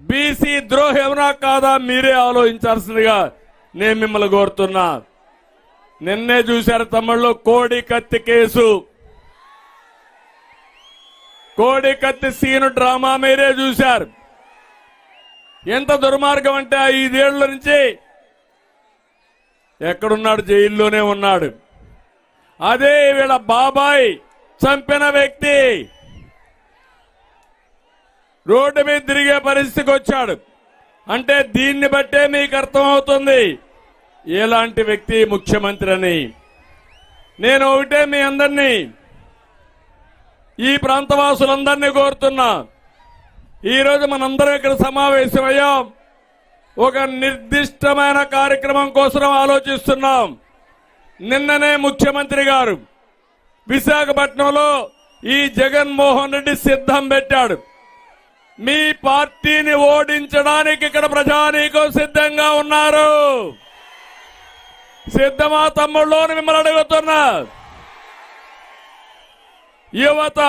BC ద్రోహేమనా కాదా మీరే ఆలోచించాల్సిందిగా నేను మిమ్మల్ని కోరుతున్నా. నిన్నే చూశారు తమ్ముళ్ళు కోడి కత్తి కేసు, కోడి కత్తి సీను డ్రామా మీరే చూశారు. ఎంత దుర్మార్గం అంటే 5 ఏళ్ల నుంచి ఎక్కడున్నాడు? జైల్లోనే ఉన్నాడు. అదే వీళ్ళ బాబాయ్ చంపిన వ్యక్తి రోడ్డు మీద తిరిగే పరిస్థితికి వచ్చాడు. అంటే దీన్ని బట్టే మీకు అర్థమవుతుంది ఎలాంటి వ్యక్తి ముఖ్యమంత్రి అని. నేను ఒకటే మీ అందరినీ, ఈ ప్రాంతవాసులందరినీ కోరుతున్నా. ఈరోజు మనందరం ఇక్కడ సమావేశమయ్యాం. ఒక నిర్దిష్టమైన కార్యక్రమం కోసం ఆలోచిస్తున్నాం. నిన్ననే ముఖ్యమంత్రి గారు విశాఖపట్నంలో ఈ జగన్మోహన్ రెడ్డి సిద్ధం పెట్టాడు. మీ పార్టీని ఓడించడానికి ఇక్కడ ప్రజానీకం సిద్ధంగా ఉన్నారు. సిద్ధమా తమ్ముళ్ళోని మిమ్మల్ని అడుగుతున్నా. యువత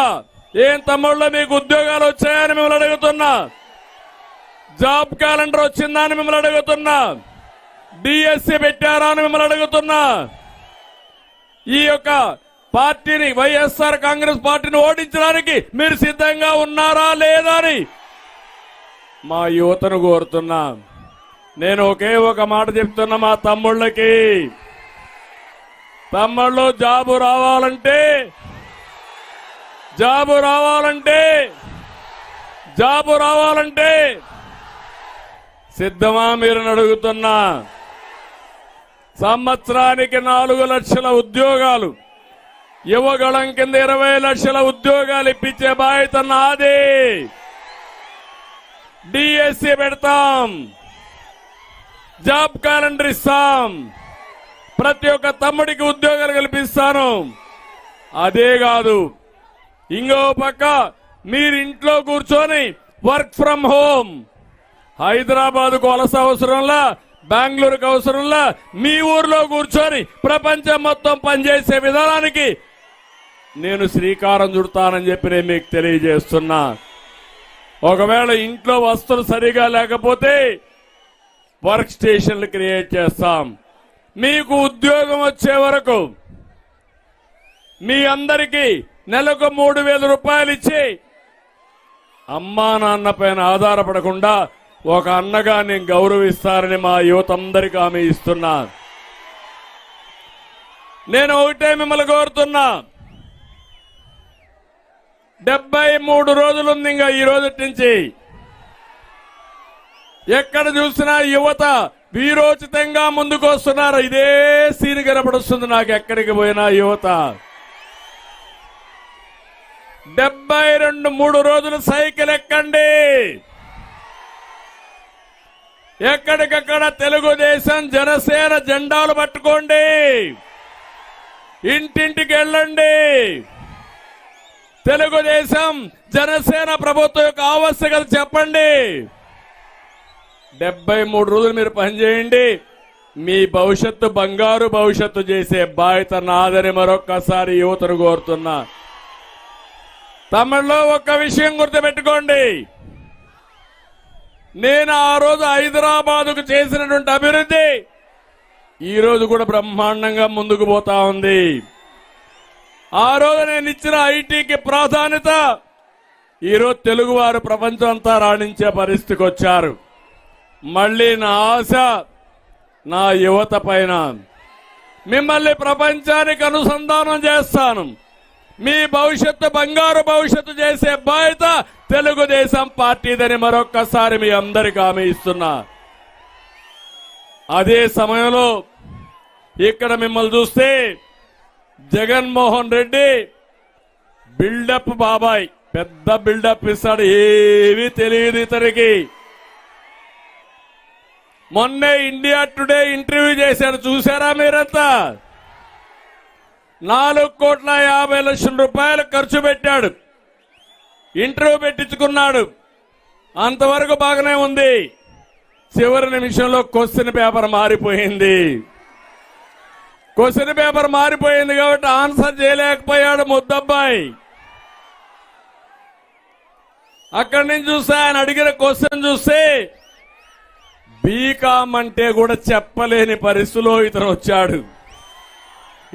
ఏం తమ్ముళ్ళు మీకు ఉద్యోగాలు వచ్చాయని మిమ్మల్ని అడుగుతున్నా. జాబ్ క్యాలెండర్ వచ్చిందా అని మిమ్మల్ని అడుగుతున్నా. డిఎస్సి పెట్టారా అని మిమ్మల్ని అడుగుతున్నా. ఈ యొక్క పార్టీని వైఎస్ఆర్ కాంగ్రెస్ పార్టీని ఓడించడానికి మీరు సిద్ధంగా ఉన్నారా లేదా అని మా యువతను కోరుతున్నా. నేను ఒకే ఒక మాట చెప్తున్నా మా తమ్ముళ్ళకి. తమ్ముళ్ళు జాబు రావాలంటే సిద్ధమా మీరు అడుగుతున్నా. సంవత్సరానికి 4 లక్షల ఉద్యోగాలు, యువగళం కింద 20 లక్షల ఉద్యోగాలు ఇప్పించే బాధ్యత నాది. డిఎస్సి పెడతాం, జాబ్ క్యాలెండర్ ఇస్తాం, ప్రతి ఒక్క తమ్ముడికి ఉద్యోగాలు కల్పిస్తాను. అదే కాదు, ఇంకో పక్క మీరు ఇంట్లో కూర్చొని వర్క్ ఫ్రం హోమ్, హైదరాబాద్కు వలస అవసరంలా, బెంగళూరుకు అవసరంలా, మీ ఊర్లో కూర్చొని ప్రపంచం మొత్తం పనిచేసే విధానానికి నేను శ్రీకారం చుడతానని చెప్పి నేను మీకు తెలియజేస్తున్నా. ఒకవేళ ఇంట్లో వస్తువులు సరిగా లేకపోతే వర్క్ స్టేషన్లు క్రియేట్ చేస్తాం. మీకు ఉద్యోగం వచ్చే వరకు మీ అందరికీ నెలకు 3,000 రూపాయలు ఇచ్చి అమ్మా నాన్న పైన ఆధారపడకుండా ఒక అన్నగా నేను గౌరవిస్తారని మా యువత అందరికీ హామీ ఇస్తున్నా. నేను ఒకటే మిమ్మల్ని కోరుతున్నా. 73 రోజులుంది ఇంకా ఈ రోజు నుంచి. ఎక్కడ చూసినా యువత వీరోచితంగా ముందుకు వస్తున్నారు. ఇదే సీన్ కనపడుస్తుంది నాకు ఎక్కడికి పోయినా యువత. 73 రోజులు సైకిల్ ఎక్కండి. ఎక్కడికక్కడ తెలుగుదేశం జనసేన జెండాలు పట్టుకోండి. ఇంటింటికి వెళ్ళండి. తెలుగుదేశం జనసేన ప్రభుత్వం యొక్క ఆవశ్యకత చెప్పండి. 73 రోజులు మీరు పనిచేయండి. మీ భవిష్యత్తు బంగారు భవిష్యత్తు చేసే బాధ్యత నాదని మరొక్కసారి యువతను కోరుతున్నా. తమిళలో ఒక్క విషయం గుర్తుపెట్టుకోండి. నేను ఆ రోజు హైదరాబాద్కు చేసినటువంటి అభివృద్ధి ఈ రోజు కూడా బ్రహ్మాండంగా ముందుకు పోతా ఉంది. ఆ రోజు నేను ఇచ్చిన ఐటీకి ప్రాధాన్యత ఈరోజు తెలుగువారు ప్రపంచం అంతా రాణించే పరిస్థితికి వచ్చారు. మళ్లీ నా ఆశ నా యువత పైన. మిమ్మల్ని ప్రపంచానికి అనుసంధానం చేస్తాను. మీ భవిష్యత్తు బంగారు భవిష్యత్తు చేసే బాధ్యత తెలుగుదేశం పార్టీదని మరొక్కసారి మీ అందరికీ హామీ ఇస్తున్నా. అదే సమయంలో ఇక్కడ మిమ్మల్ని చూస్తే జగన్మోహన్ రెడ్డి బిల్డప్ బాబాయ్, పెద్ద బిల్డప్ ఇస్తాడు. ఏమీ తెలియదు ఇతనికి. మొన్నే ఇండియా టుడే ఇంటర్వ్యూ చేశారు, చూశారా మీరంతా? 4,50,00,000 రూపాయలు ఖర్చు పెట్టాడు. ఇంటర్వ్యూ పెట్టించుకున్నాడు. అంతవరకు బాగానే ఉంది. చివరి నిమిషంలో క్వశ్చన్ పేపర్ మారిపోయింది. క్వశ్చన్ పేపర్ మారిపోయింది కాబట్టి ఆన్సర్ చేయలేకపోయాడు ముద్దబ్బాయి. అక్కడి నుంచి చూస్తే ఆయన అడిగిన క్వశ్చన్ చూస్తే బీకామ్ అంటే కూడా చెప్పలేని పరిస్థితిలో ఇతను వచ్చాడు.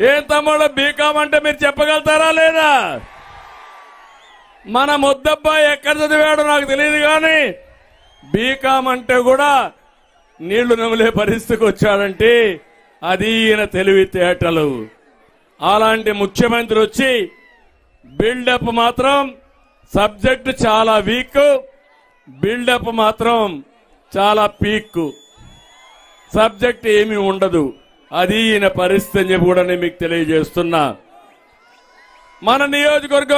ఏం తమ్ముడు బీకామ్ అంటే మీరు చెప్పగలుగుతారా లేదా? మన ముద్దబ్బాయి ఎక్కడ చదివాడో నాకు తెలియదు కానీ బీకామ్ అంటే కూడా నీళ్లు నమిలే పరిస్థితికి వచ్చాడంటే అది ఈయన తెలివితేటలు. అలాంటి ముఖ్యమంత్రి వచ్చి బిల్డప్ మాత్రం సబ్జెక్టు చాలా వీక్, బిల్డప్ మాత్రం చాలా పీక్, సబ్జెక్ట్ ఏమీ ఉండదు. అది ఈయన పరిస్థితి అని చెప్పి కూడా నేను మీకు తెలియజేస్తున్నా. మన నియోజకవర్గం